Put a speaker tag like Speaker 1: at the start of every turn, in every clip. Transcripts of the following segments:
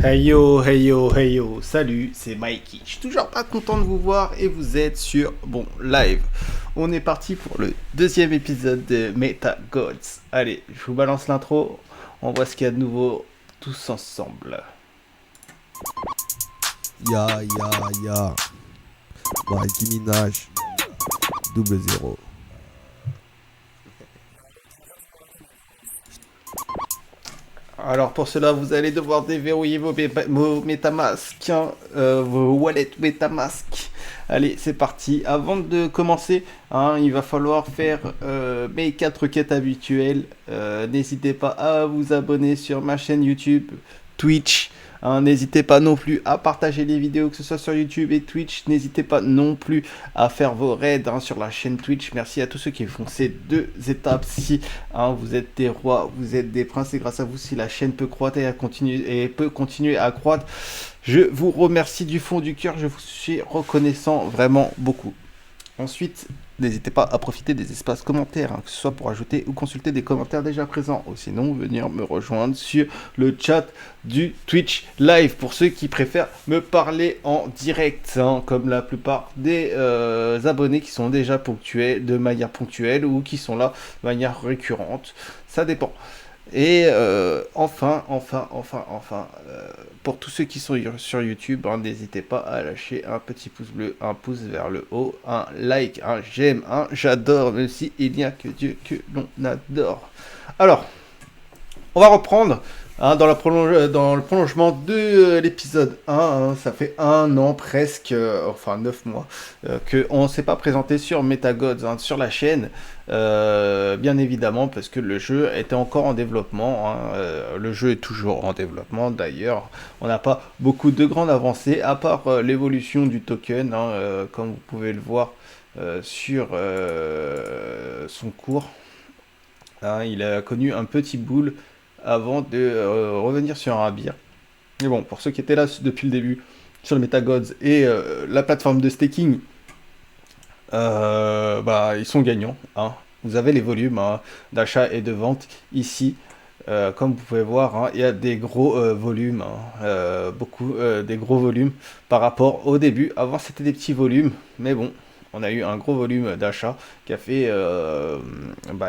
Speaker 1: Hey yo, hey yo, hey yo, salut, c'est Mikey. Je suis toujours pas content de vous voir et vous êtes sur live. On est parti pour le deuxième épisode de Meta Gods. Allez, je vous balance l'intro, on voit ce qu'il y a de nouveau tous ensemble.
Speaker 2: Ya. Nicki Minaj. 0.
Speaker 1: Alors pour cela, vous allez devoir déverrouiller vos MetaMask, hein, vos wallets MetaMask. Allez, c'est parti. Avant de commencer, hein, il va falloir faire mes 4 quêtes habituelles. N'hésitez pas à vous abonner sur ma chaîne YouTube, Twitch. Hein, n'hésitez pas non plus à partager les vidéos, que ce soit sur YouTube et Twitch. N'hésitez pas non plus à faire vos raids sur la chaîne Twitch. Merci à tous ceux qui font ces deux étapes. Si vous êtes des rois, vous êtes des princes, et grâce à vous, si la chaîne peut croître et peut continuer à croître, je vous remercie du fond du cœur. Je vous suis reconnaissant vraiment beaucoup. Ensuite, n'hésitez pas à profiter des espaces commentaires, hein, que ce soit pour ajouter ou consulter des commentaires déjà présents, ou sinon venir me rejoindre sur le chat du Twitch Live, pour ceux qui préfèrent me parler en direct, hein, comme la plupart des abonnés qui sont déjà ponctuels, de manière ponctuelle, ou qui sont là de manière récurrente, ça dépend. Et enfin, pour tous ceux qui sont sur YouTube, hein, n'hésitez pas à lâcher un petit pouce bleu, un pouce vers le haut, un like, un j'aime, un j'adore, même si il n'y a que Dieu que l'on adore. Alors, on va reprendre dans le prolongement de l'épisode 1, hein, ça fait un an presque, enfin 9 mois, qu'on ne s'est pas présenté sur MetaGods, hein, sur la chaîne, bien évidemment, parce que le jeu était encore en développement, hein, le jeu est toujours en développement d'ailleurs, on n'a pas beaucoup de grandes avancées, à part l'évolution du token, hein, comme vous pouvez le voir sur son cours, hein, il a connu un petit boule avant de revenir sur un bière. Mais bon, pour ceux qui étaient là depuis le début sur le MetaGods et la plateforme de staking, ils sont gagnants, hein. Vous avez les volumes, hein, d'achat et de vente ici. Comme vous pouvez voir, hein, il y a des gros volumes, hein, des gros volumes par rapport au début. Avant, c'était des petits volumes, mais bon, on a eu un gros volume d'achat qui a fait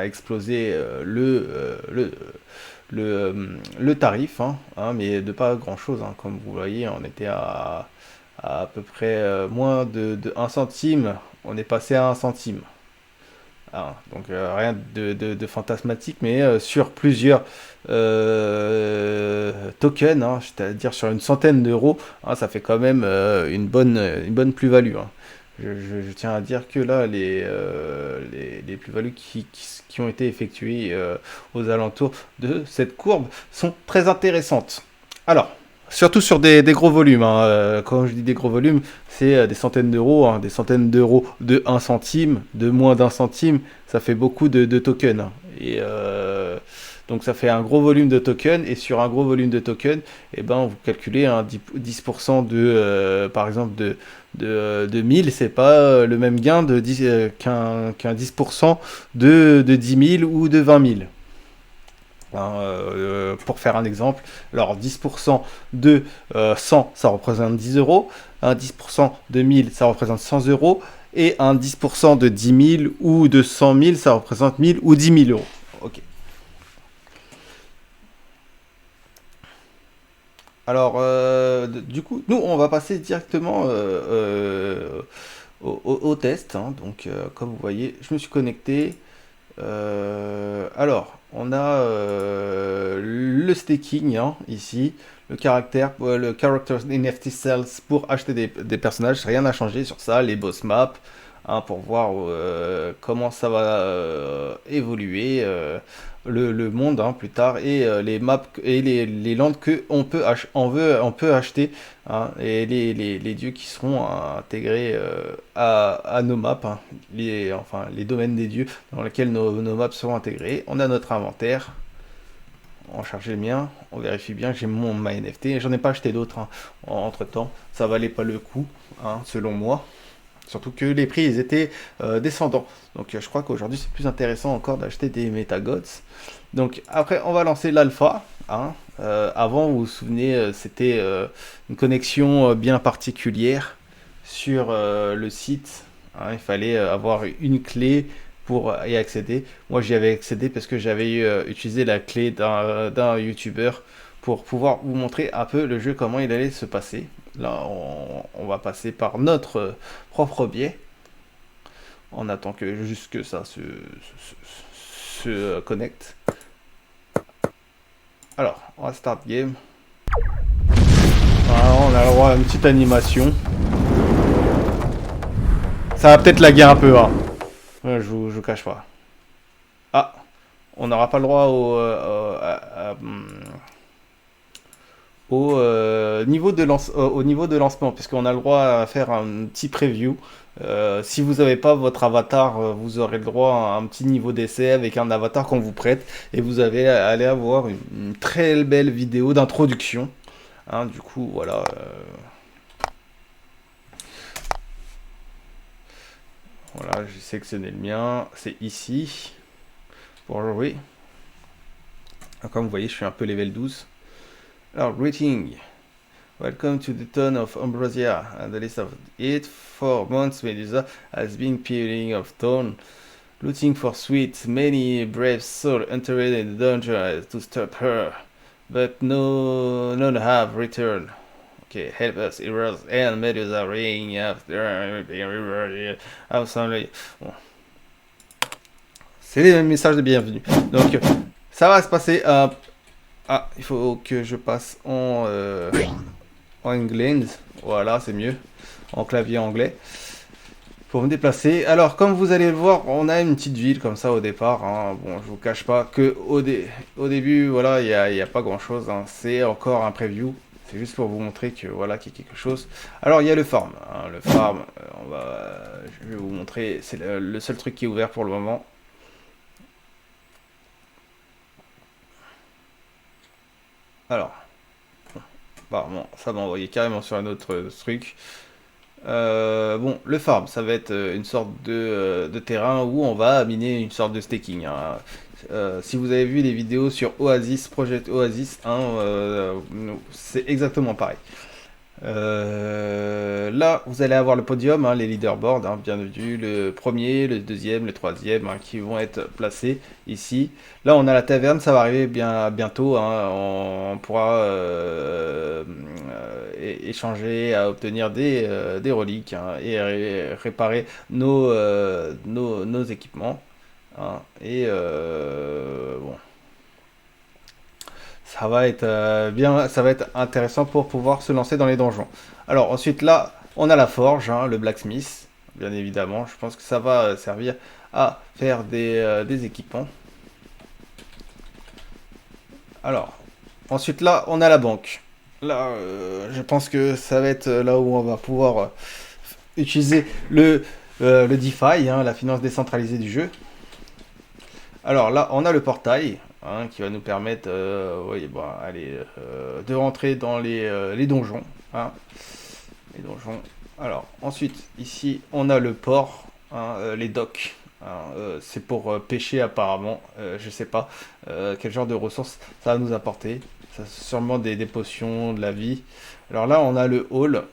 Speaker 1: exploser le tarif, hein, mais de pas grand chose, hein. Comme vous voyez, on était à peu près moins de 1 centime, on est passé à 1 centime. Donc rien de fantasmatique, mais sur plusieurs tokens, hein, c'est-à-dire sur une centaine d'euros, hein, ça fait quand même une bonne plus-value, hein. Je tiens à dire que là, les plus-values qui ont été effectuées aux alentours de cette courbe sont très intéressantes. Alors, surtout sur des gros volumes, hein, quand je dis des gros volumes, c'est des centaines d'euros, hein, des centaines d'euros de 1 centime, de moins d'1 centime, ça fait beaucoup de tokens, hein. Et donc ça fait un gros volume de tokens, et sur un gros volume de tokens, eh ben, vous calculez un 10% par exemple, de 1000, c'est pas le même gain qu'un 10% de 10 000 ou de 20 000. Hein, pour faire un exemple, alors 10% de 100, ça représente 10 euros, un 10% de 1000, ça représente 100 euros, et un 10% de 10 000 ou de 100 000, ça représente 1000 ou 10 000 euros. Ok. Alors, du coup, nous, on va passer directement au test, hein. Donc, comme vous voyez, je me suis connecté. Alors, on a le staking, hein, ici, le character NFT Sales pour acheter des personnages. Rien n'a changé sur ça, les boss maps, hein, pour voir comment ça va évoluer le monde, hein, plus tard, et les maps et les lands que on peut acheter, hein, et les dieux qui seront intégrés à nos maps, hein, les domaines des dieux dans lesquels nos maps seront intégrés. On a notre inventaire. On charge le mien, on vérifie bien que j'ai ma NFT. J'en ai pas acheté d'autres, hein, entre temps. Ça valait pas le coup, hein, selon moi. Surtout que les prix ils étaient descendants. Donc je crois qu'aujourd'hui c'est plus intéressant encore d'acheter des MetaGods. Donc après on va lancer l'alpha, hein. Avant, vous vous souvenez, c'était une connexion bien particulière sur le site. Hein, il fallait avoir une clé pour y accéder. Moi, j'y avais accédé parce que j'avais utilisé la clé d'un YouTuber pour pouvoir vous montrer un peu le jeu, comment il allait se passer. Là, on va passer par notre propre biais. On attend que juste que ça se connecte. Alors, on va start game. Voilà, on a le droit à une petite animation. Ça va peut-être laguer un peu, hein. Je vous cache pas. Ah, on n'aura pas le droit au niveau au niveau de lancement, puisqu'on a le droit à faire un petit preview. Si vous n'avez pas votre avatar, vous aurez le droit à un petit niveau d'essai avec un avatar qu'on vous prête, et vous allez avoir une très belle vidéo d'introduction. Hein, du coup, voilà. Voilà, j'ai sélectionné le mien. C'est ici pour jouer. Comme vous voyez, je suis un peu level 12. Alors, greeting. Welcome to the town of Ambrosia. And the list of it. For months, Medusa has been peering of town, looking for sweet. Many brave souls entered in the dungeon to stop her, but none have returned. Okay, help us, heroes, and Medusa ring after. Bon. C'est les messages de bienvenue. Donc, ça va se passer. Ah, il faut que je passe en England. Voilà, c'est mieux. En clavier anglais. Pour me déplacer. Alors, comme vous allez le voir, on a une petite ville comme ça au départ. Hein. Bon, je vous cache pas que au début, voilà, il y a pas grand chose. Hein. C'est encore un preview. C'est juste pour vous montrer que voilà, qu'il y a quelque chose. Alors, il y a le farm. Hein. Le farm, je vais vous montrer. C'est le seul truc qui est ouvert pour le moment. Alors, bon, ça m'a envoyé carrément sur un autre truc. Bon, le farm, ça va être une sorte de terrain où on va miner une sorte de staking. Hein. Si vous avez vu les vidéos sur Oasis, Project Oasis, hein, c'est exactement pareil. Là, vous allez avoir le podium, hein, les leaderboards, hein, bien entendu, le premier, le deuxième, le troisième, hein, qui vont être placés ici. Là, on a la taverne, ça va arriver bientôt. Hein, on pourra échanger, à obtenir des reliques, hein, et réparer nos équipements. Hein, et bon. Ça va être ça va être intéressant pour pouvoir se lancer dans les donjons. Alors ensuite là, on a la forge, hein, le blacksmith, bien évidemment. Je pense que ça va servir à faire des équipements. Alors ensuite là, on a la banque. Là, je pense que ça va être là où on va pouvoir utiliser le DeFi, hein, la finance décentralisée du jeu. Alors là, on a le portail. Hein, qui va nous permettre oui, bah, allez, de rentrer dans les donjons. Hein, les donjons. Alors, ensuite, ici, on a le port, hein, les docks. Hein, c'est pour pêcher apparemment. Je sais pas quel genre de ressources ça va nous apporter. Ça, sûrement des potions, de la vie. Alors là, on a le hall.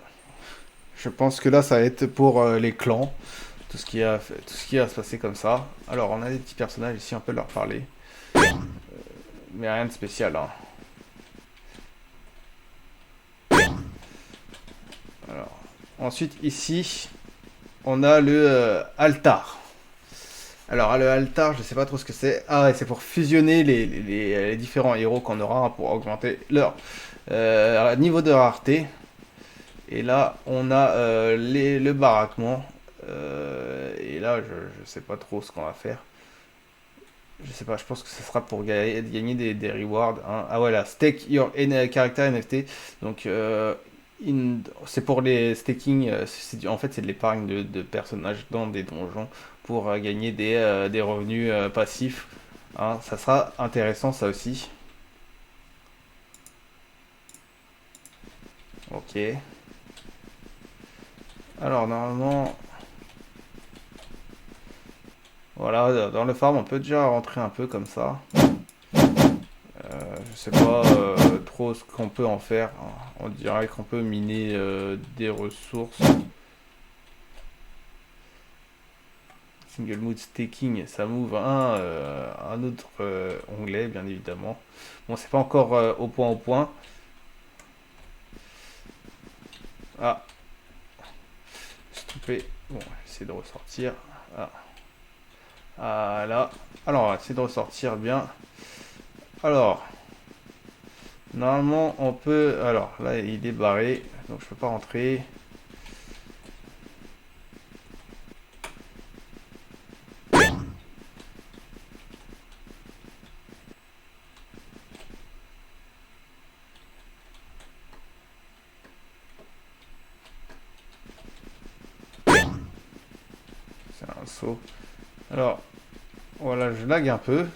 Speaker 1: Je pense que là, ça va être pour les clans. Tout ce qui va se passer comme ça. Alors, on a des petits personnages ici, on peut leur parler. Mais rien de spécial, hein. Alors, ensuite, ici, on a le altar. Alors, le altar, je sais pas trop ce que c'est. Ah ouais, c'est pour fusionner les différents héros qu'on aura, hein, pour augmenter leur niveau de rareté. Et là, on a le baraquement. Et là, je sais pas trop ce qu'on va faire. Je sais pas, je pense que ce sera pour gagner des rewards. Hein. Ah voilà, stake your character NFT. Donc, c'est pour les staking. En fait, c'est de l'épargne de personnages dans des donjons pour gagner des revenus passifs. Hein. Ça sera intéressant, ça aussi. Ok. Alors, normalement. Voilà, dans le farm, on peut déjà rentrer un peu comme ça. je sais pas trop ce qu'on peut en faire. On dirait qu'on peut miner des ressources. Single Mood Staking, ça m'ouvre un autre onglet, bien évidemment. Bon, c'est pas encore au point au point. Ah, stoppé. Bon, essayer de ressortir. Ah. Voilà. Alors, on va essayer de ressortir bien. Alors, normalement, on peut... Alors, là, il est barré, donc je peux pas rentrer. C'est un saut. Alors, voilà, je lag un peu.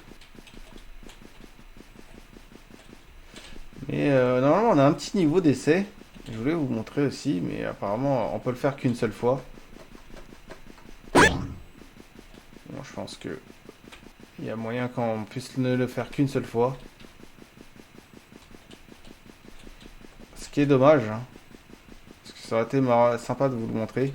Speaker 1: Mais normalement, on a un petit niveau d'essai. Je voulais vous montrer aussi, mais apparemment, on peut le faire qu'une seule fois. Bon, je pense que il y a moyen qu'on puisse ne le faire qu'une seule fois. Ce qui est dommage, hein, parce que ça aurait été sympa de vous le montrer.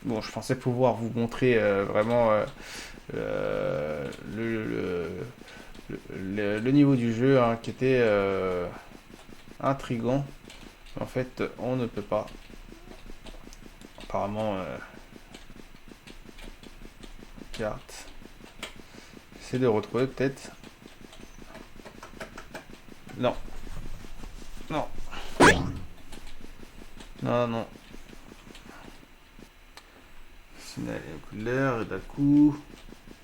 Speaker 1: Bon, je pensais pouvoir vous montrer vraiment le niveau du jeu hein, qui était intriguant. En fait, on ne peut pas. Apparemment, carte. J'essaie de retrouver peut-être. Non. Non. Non, non. Signal couleur, Daku.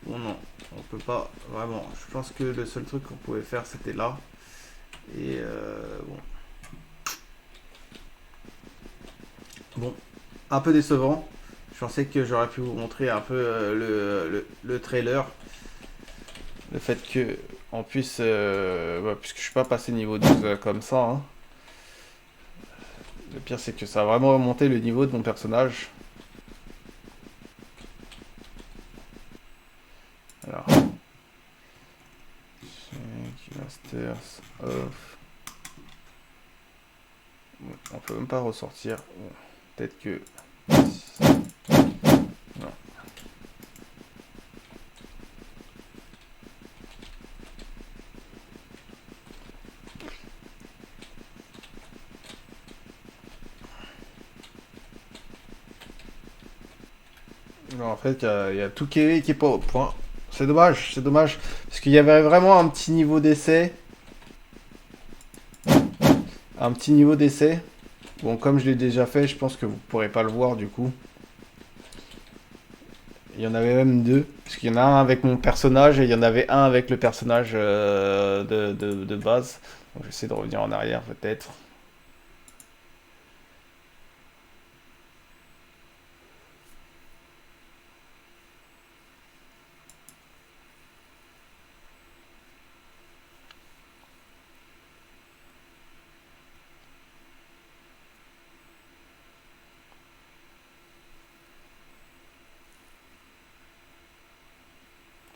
Speaker 1: Bon, non. On peut pas vraiment. Je pense que le seul truc qu'on pouvait faire, c'était là. Et bon. Bon. Un peu décevant. Je pensais que j'aurais pu vous montrer un peu le trailer. Le fait que on puisse, puisque je suis pas passé niveau 12 comme ça, hein. Le pire c'est que ça a vraiment remonté le niveau de mon personnage. Alors, check masters off. Bon, on peut même pas ressortir. Bon, peut-être que non. Non, en fait, il y a tout qui est pas au point. C'est dommage, c'est dommage. Parce qu'il y avait vraiment un petit niveau d'essai. Un petit niveau d'essai. Bon, comme je l'ai déjà fait, je pense que vous pourrez pas le voir du coup. Il y en avait même deux. Parce qu'il y en a un avec mon personnage et il y en avait un avec le personnage de base. Donc j'essaie de revenir en arrière peut-être.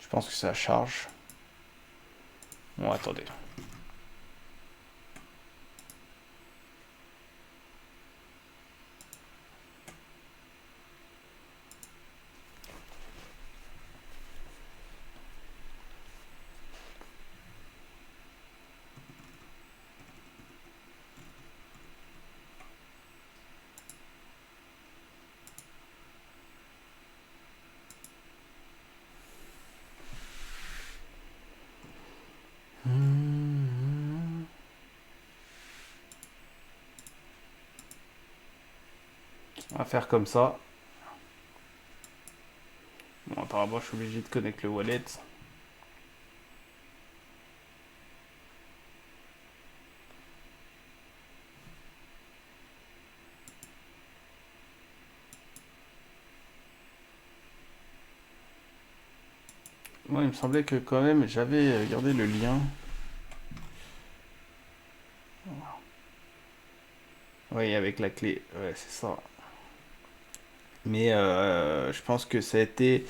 Speaker 1: Je pense que ça charge. Bon, attendez. On va faire comme ça. Bon, apparemment, je suis obligé de connecter le wallet. Moi, il me semblait que quand même, j'avais gardé le lien. Oui, avec la clé. Ouais, c'est ça. Mais je pense que ça a été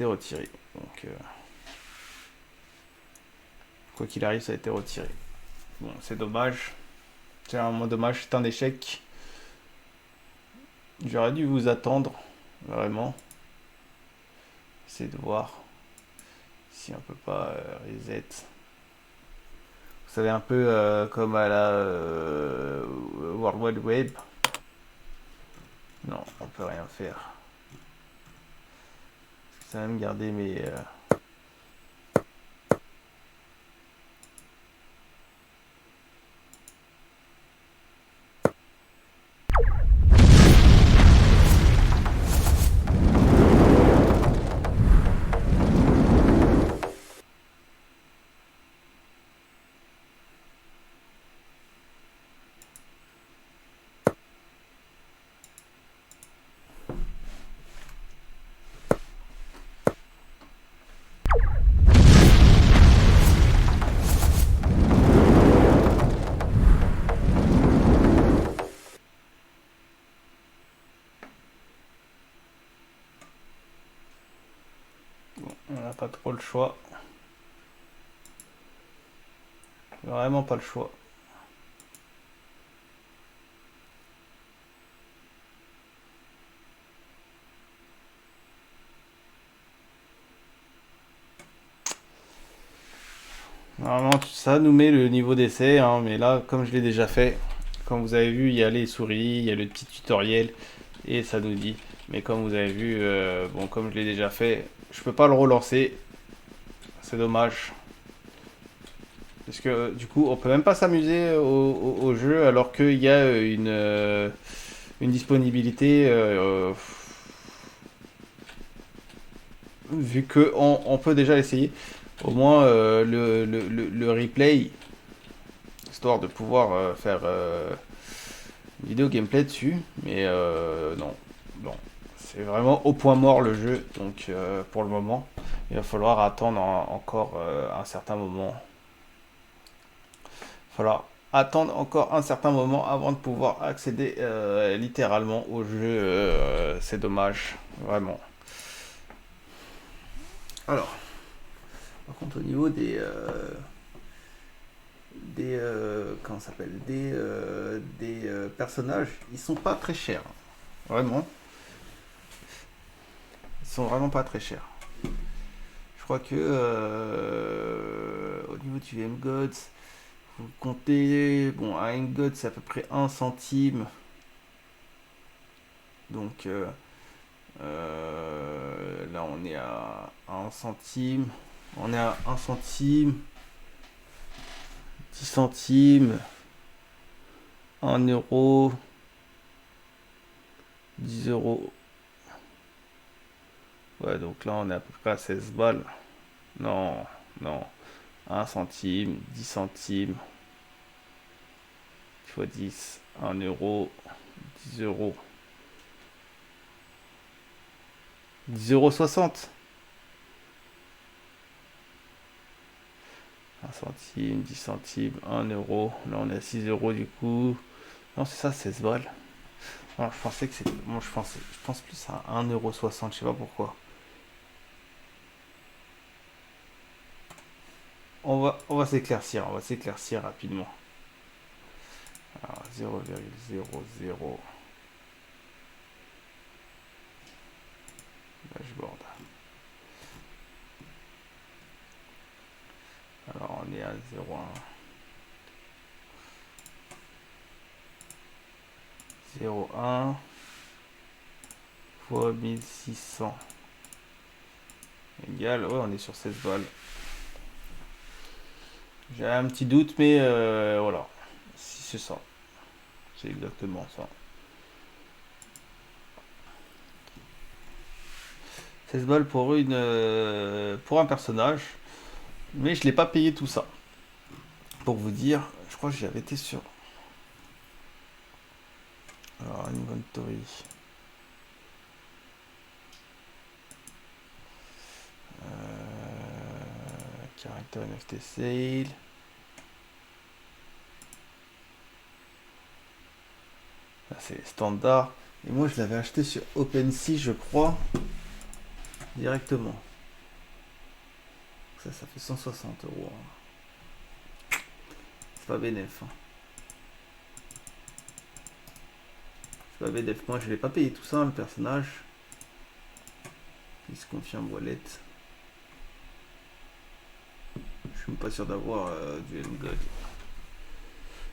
Speaker 1: retiré. Donc, quoi qu'il arrive, ça a été retiré. Bon, c'est dommage. C'est vraiment dommage, c'est un échec. J'aurais dû vous attendre, vraiment. Essayer de voir si on peut pas reset. Vous savez, un peu comme à la World Wide Web. Non, on peut rien faire. Ça va même garder mes... on n'a pas trop le choix. Vraiment pas le choix. Normalement, ça nous met le niveau d'essai, hein, mais là, comme je l'ai déjà fait, comme vous avez vu, il y a les souris, il y a le petit tutoriel, et ça nous dit. Mais comme vous avez vu, bon, comme je l'ai déjà fait, je peux pas le relancer. C'est dommage. Parce que du coup, on peut même pas s'amuser au jeu alors qu'il y a une disponibilité. Vu que on peut déjà l'essayer, au moins le replay, histoire de pouvoir faire une vidéo gameplay dessus. Mais non, non, c'est vraiment au point mort le jeu. Donc pour le moment, il va falloir attendre encore un certain moment. Il va falloir attendre encore un certain moment avant de pouvoir accéder littéralement au jeu. C'est dommage, vraiment. Alors, par contre, au niveau comment ça s'appelle, des personnages, ils sont pas très chers, vraiment. Ils sont vraiment pas très chers. Je crois que au niveau du M-Gods, vous comptez, bon, un M-God c'est à peu près 1 centime. Donc là on est à 1 centime. On est à 1 centime, 10 centimes, 1 euro, 10 euros. Ouais, donc là on est à peu près à 16 balles. Non, non. 1 centime, 10 centimes, fois 10, 1 euro, 10 euros. 10,60 €. 1 centime, 10 centimes, 1 euro. Là on est à 6 euros du coup. Non, c'est ça, 16 balles. Alors, je pensais que c'est. Moi je pense plus à 1,60 €, je sais pas pourquoi. On va s'éclaircir rapidement. Alors 0,00 dashboard. Alors on est à 0,1. 0,1 fois 1600 égale, ouais, on est sur 16 balles. J'ai un petit doute, mais voilà. Si c'est ça. C'est exactement ça. 16 balles pour un personnage. Mais je l'ai pas payé tout ça. Pour vous dire, je crois que j'avais été sur. Alors, inventory. Character NFT sale. Là, c'est standard. Et moi, je l'avais acheté sur OpenSea, je crois, directement. Ça fait 160 €. C'est pas bénéf. Hein. C'est pas bénéf. Moi, je l'ai pas payé tout ça, le personnage. Il se confirme wallet. Je suis même pas sûr d'avoir du N-God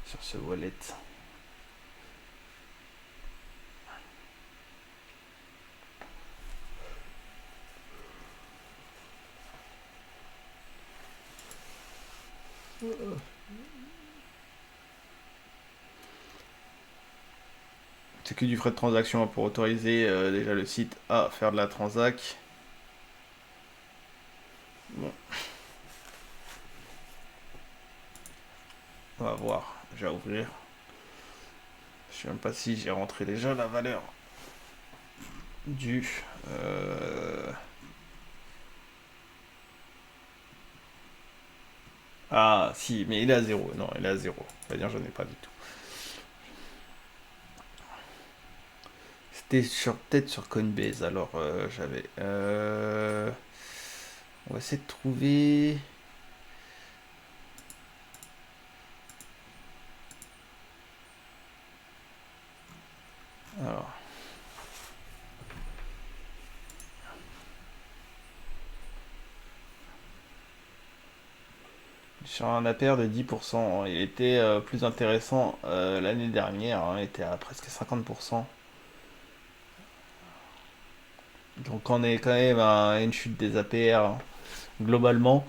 Speaker 1: sur ce wallet. C'est que du frais de transaction pour autoriser déjà le site à faire de la transac. Bon. On va voir. Je vais ouvrir. Je sais même pas si j'ai rentré déjà la valeur du... Ah si, mais il est à 0. Non, il est à 0. C'est-à-dire j'en ai pas du tout. C'était peut-être sur Coinbase, alors j'avais... On va essayer de trouver... Alors... Sur un APR de 10%, il était plus intéressant l'année dernière, hein, il était à presque 50%. Donc on est quand même à une chute des APR hein, globalement.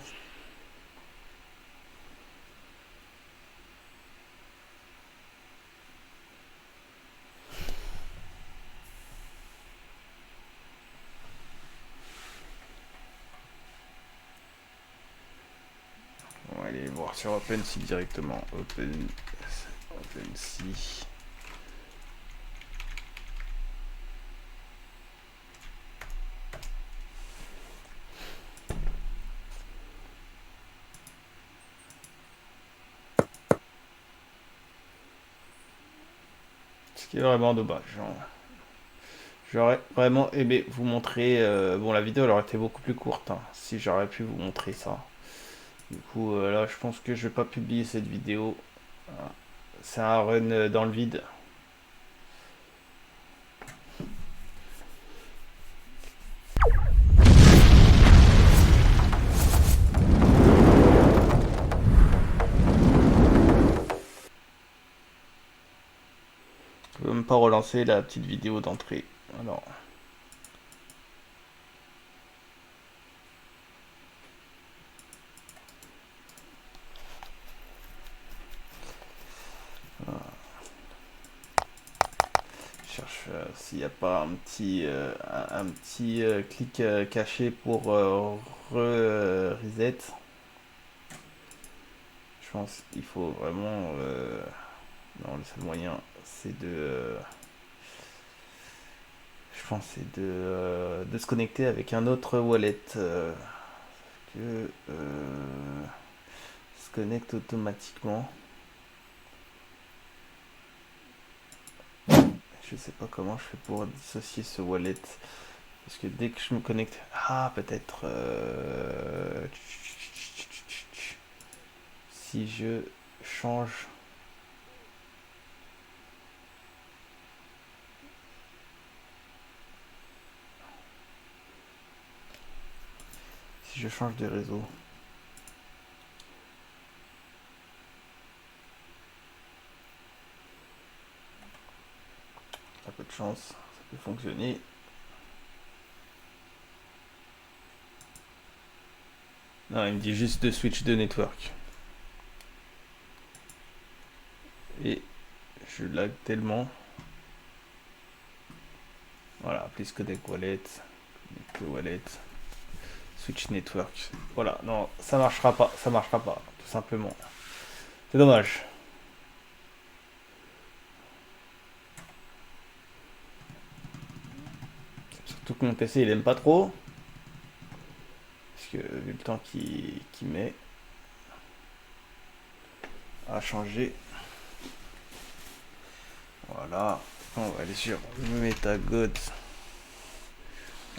Speaker 1: On va aller voir sur OpenSea directement. OpenSea. Ce qui est vraiment dommage. Hein. J'aurais vraiment aimé vous montrer. Bon, la vidéo elle aurait été beaucoup plus courte hein, si j'aurais pu vous montrer ça. Du coup, là, je pense que je vais pas publier cette vidéo. C'est un run dans le vide. Je peux même pas relancer la petite vidéo d'entrée. Alors. Je cherche s'il n'y a pas un petit clic caché pour reset. Je pense qu'il faut vraiment. Non, le seul moyen, c'est de. Je pense c'est de se connecter avec un autre wallet que se connecte automatiquement. Je sais pas comment je fais pour dissocier ce wallet. Parce que dès que je me connecte. Ah, peut-être. Si je change. Si je change de réseau. Ça peu de chance, ça peut fonctionner. Non, il me dit juste de switch de network. Et je lag tellement. Voilà, please connect wallet. Connect wallet. Switch network. Voilà, non, ça marchera pas, tout simplement. C'est dommage. Surtout que mon PC il aime pas trop. Parce que vu le temps qu'il met à changer. Voilà. On va aller sur MetaGods.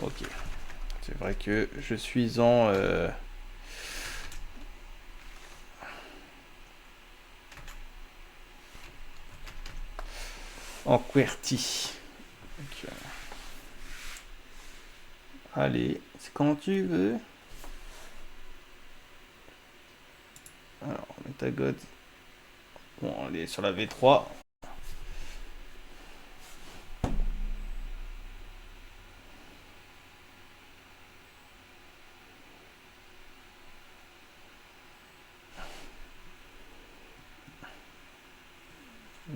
Speaker 1: Ok. C'est vrai que je suis en QWERTY. Donc, allez, c'est quand tu veux. Alors, MetaGods. Bon, on est sur la V3.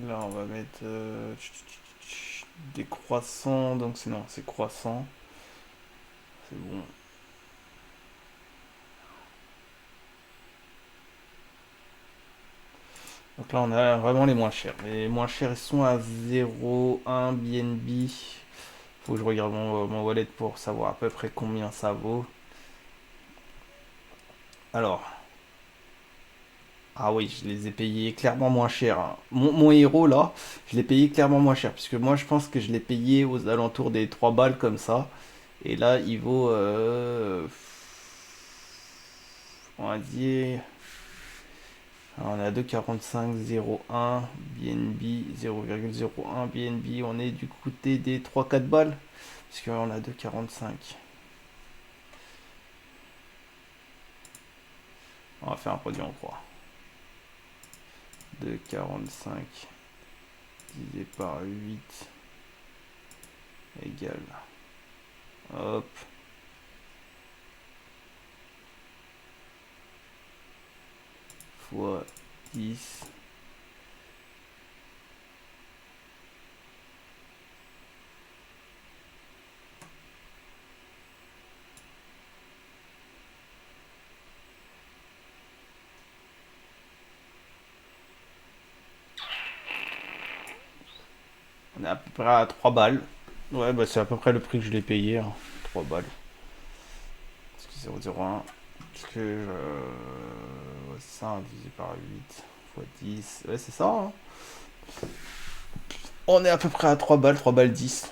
Speaker 1: Là, on va mettre des croissants. Donc, c'est non, c'est croissant. C'est bon. Donc là, on a vraiment les moins chers. Les moins chers, ils sont à 0,1 BNB. Faut que je regarde mon wallet pour savoir à peu près combien ça vaut. Alors, ah oui, je les ai payés clairement moins cher, hein. Mon héros là, je l'ai payé clairement moins cher. Puisque moi, je pense que je l'ai payé aux alentours des 3 balles comme ça. Et là, il vaut, on va dire, alors, on est à 2,4501 BNB, 0,01 BNB. On est du côté des 3-4 balles. Parce qu'on a 2,45. On va faire un produit en croix. 2,45 divisé par 8 égale. Hop. Fois 10. On est à peu près à 3 balles. Ouais, bah c'est à peu près le prix que je l'ai payé, hein. 3 balles. Parce que 0,01. Parce que ouais, c'est ça, hein, divisé par 8 fois 10. Ouais, c'est ça, hein. On est à peu près à 3 balles, 3 balles 10.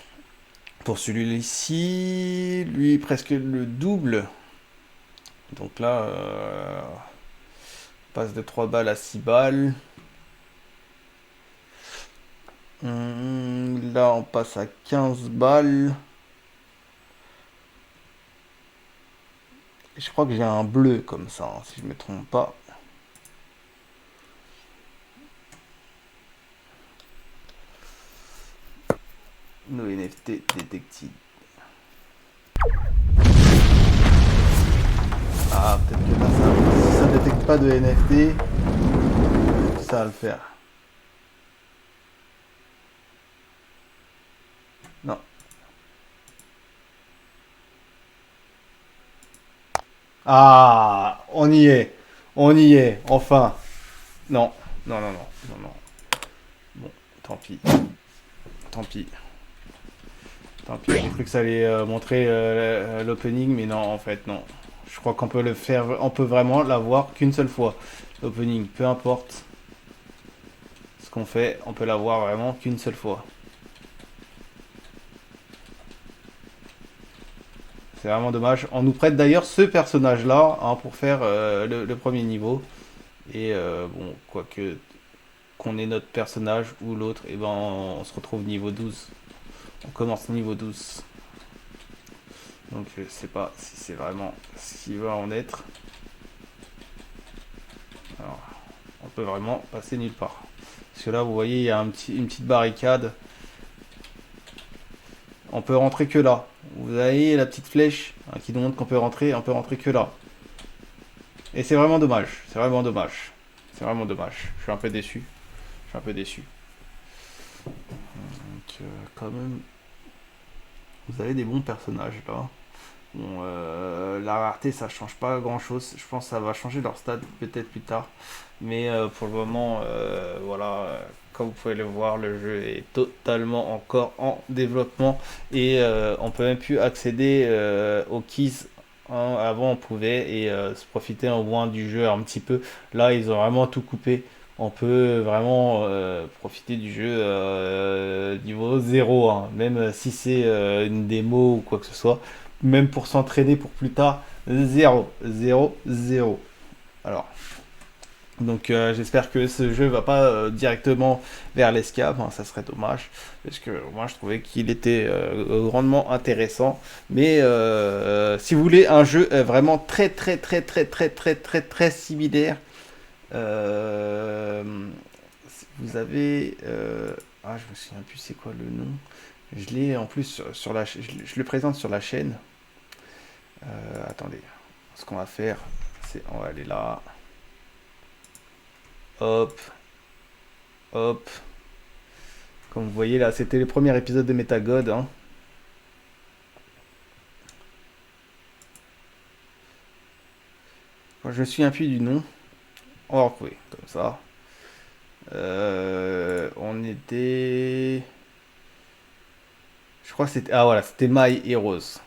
Speaker 1: Pour celui-ci, lui presque le double. Donc là, on passe de 3 balles à 6 balles. Là, on passe à 15 balles. Je crois que j'ai un bleu comme ça, hein, si je me trompe pas. No NFT detected. Ah, peut-être que là, si ça détecte pas de NFT, ça va le faire. Non. Ah, on y est. On y est, enfin. Non, non, non, non, non, non. Bon, tant pis. Tant pis. Tant pis, j'ai cru que ça allait montrer l'opening, mais non, en fait, non. Je crois qu'on peut le faire, on peut vraiment l'avoir qu'une seule fois. L'opening, peu importe ce qu'on fait, on peut l'avoir vraiment qu'une seule fois. C'est vraiment dommage. On nous prête d'ailleurs ce personnage-là, hein, pour faire le premier niveau. Et bon, quoique qu'on ait notre personnage ou l'autre, et ben on se retrouve niveau 12. On commence niveau 12. Donc je sais pas si c'est vraiment ce qui va en être. Alors, on peut vraiment passer nulle part. Parce que là, vous voyez, il y a une petite barricade. On peut rentrer que là. Vous avez la petite flèche, hein, qui nous montre qu'on peut rentrer. On peut rentrer que là. Et c'est vraiment dommage. C'est vraiment dommage. C'est vraiment dommage. Je suis un peu déçu. Je suis un peu déçu. Donc, quand même, vous avez des bons personnages là. Bon, la rareté, ça change pas grand chose. Je pense que ça va changer leur stade peut-être plus tard. Mais pour le moment, voilà, comme vous pouvez le voir, le jeu est totalement encore en développement. Et on peut même plus accéder aux keys, hein. Avant, on pouvait et se profiter au moins du jeu un petit peu. Là, ils ont vraiment tout coupé on peut vraiment profiter du jeu niveau 0, hein, même si c'est une démo ou quoi que ce soit. Même pour s'entraîner pour plus tard, 0, 0, 0. Alors, donc j'espère que ce jeu va pas directement vers l'escape, hein, ça serait dommage, parce que moi je trouvais qu'il était grandement intéressant. Mais si vous voulez un jeu vraiment très très très très très très très très similaire, euh, vous avez... ah, je me souviens plus c'est quoi le nom. Je l'ai en plus sur la... Je le présente sur la chaîne. Attendez, ce qu'on va faire, c'est... On va aller là. Hop, hop. Comme vous voyez là, c'était le premier épisode de Metagod, hein. Moi, je me souviens plus du nom. On va retrouver, comme ça. On était... Je crois que c'était... Ah voilà, c'était My Heroes.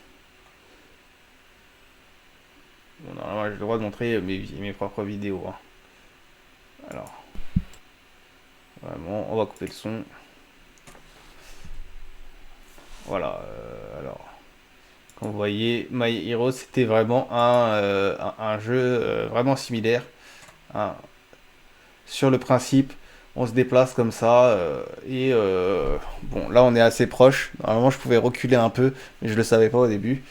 Speaker 1: Bon, normalement, j'ai le droit de montrer mes propres vidéos, hein. Alors, vraiment, on va couper le son. Voilà, alors... Comme vous voyez, My Heroes, c'était vraiment un jeu vraiment similaire, hein. Sur le principe, on se déplace comme ça, et bon, là on est assez proche. Normalement, je pouvais reculer un peu, mais je le savais pas au début.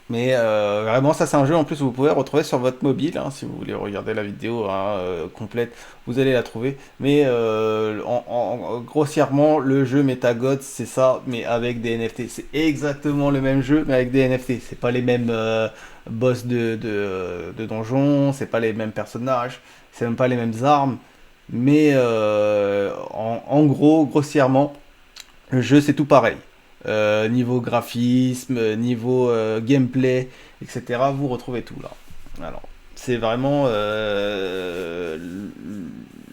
Speaker 1: Mais vraiment, ça c'est un jeu en plus vous pouvez retrouver sur votre mobile, hein, si vous voulez regarder la vidéo hein, complète, vous allez la trouver. Mais grossièrement, le jeu MetaGods, c'est ça, mais avec des NFT. C'est exactement le même jeu, mais avec des NFT. C'est pas les mêmes boss de donjons, c'est pas les mêmes personnages, c'est même pas les mêmes armes. Mais en gros, grossièrement, le jeu c'est tout pareil. Niveau graphisme, niveau gameplay, etc. Vous retrouvez tout là. Alors, c'est vraiment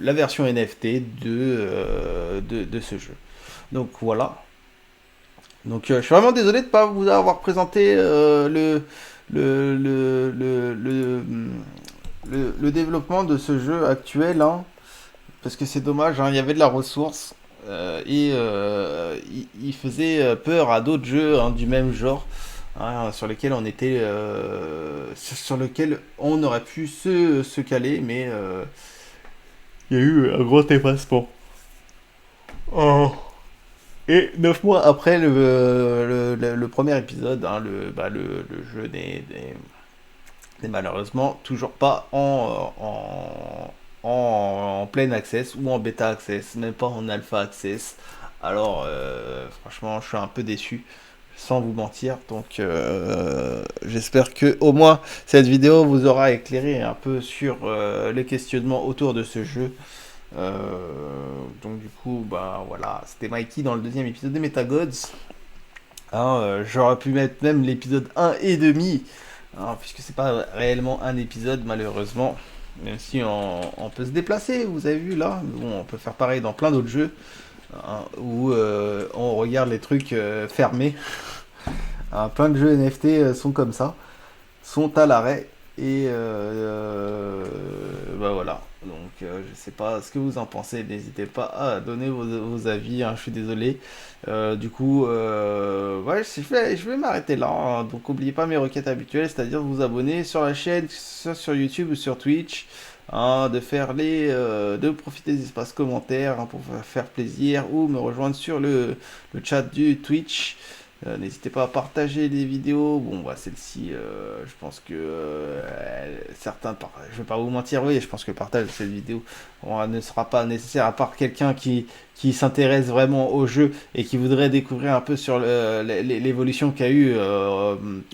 Speaker 1: la version NFT de ce jeu. Donc voilà. Donc je suis vraiment désolé de ne pas vous avoir présenté le développement de ce jeu actuel, hein, parce que c'est dommage, hein, il y avait de la ressource et il faisait peur à d'autres jeux hein, du même genre, hein, sur lesquels on était sur lesquels on aurait pu se caler, mais il y a eu un gros effacement. Oh. Et 9 mois après le premier épisode, hein, le jeu n'est malheureusement toujours pas en plein access ou en bêta access, même pas en alpha access. Alors, franchement, je suis un peu déçu, sans vous mentir. Donc, j'espère que au moins cette vidéo vous aura éclairé un peu sur les questionnements autour de ce jeu. Donc, du coup, bah voilà, c'était Mikey dans le deuxième épisode de Metagods. Hein, j'aurais pu mettre même l'épisode 1 et demi, hein, puisque c'est pas réellement un épisode malheureusement. Même si on peut se déplacer, vous avez vu là. Bon, on peut faire pareil dans plein d'autres jeux hein, où on regarde les trucs fermés. Hein, plein de jeux NFT sont comme ça, sont à l'arrêt. Et bah voilà. Donc je sais pas ce que vous en pensez. N'hésitez pas à donner vos avis, hein, je suis désolé. Du coup, ouais, je vais m'arrêter là, hein. Donc n'oubliez pas mes requêtes habituelles, c'est-à-dire de vous abonner sur la chaîne, que ce soit sur YouTube ou sur Twitch. Hein, de profiter des espaces commentaires hein, pour faire plaisir ou me rejoindre sur le chat du Twitch. N'hésitez pas à partager les vidéos. Bon, bah, celle-ci, je pense que je vais pas vous mentir, oui, je pense que le partage de cette vidéo ne sera pas nécessaire à part quelqu'un qui s'intéresse vraiment au jeu et qui voudrait découvrir un peu sur l'évolution qu'a eu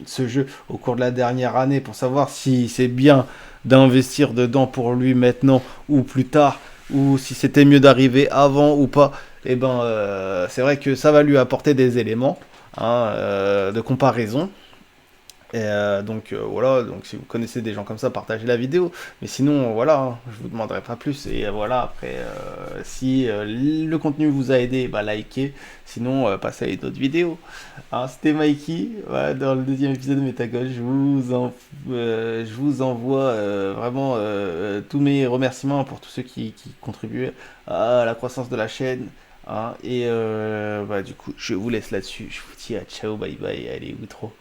Speaker 1: ce jeu au cours de la dernière année pour savoir si c'est bien d'investir dedans pour lui maintenant ou plus tard ou si c'était mieux d'arriver avant ou pas. Et ben, c'est vrai que ça va lui apporter des éléments. Hein, de comparaison. Voilà, donc si vous connaissez des gens comme ça, partagez la vidéo. Mais sinon, voilà, hein, je vous demanderai pas plus. Et voilà, après, si le contenu vous a aidé, bah likez. Sinon, passez à d'autres vidéos. Alors, c'était Mikey, voilà, dans le deuxième épisode de Métagol. Je vous envoie vraiment tous mes remerciements pour tous ceux qui contribuent à la croissance de la chaîne. Hein. Et du coup, je vous laisse là-dessus. Je vous dis à ciao, bye bye, allez, outro.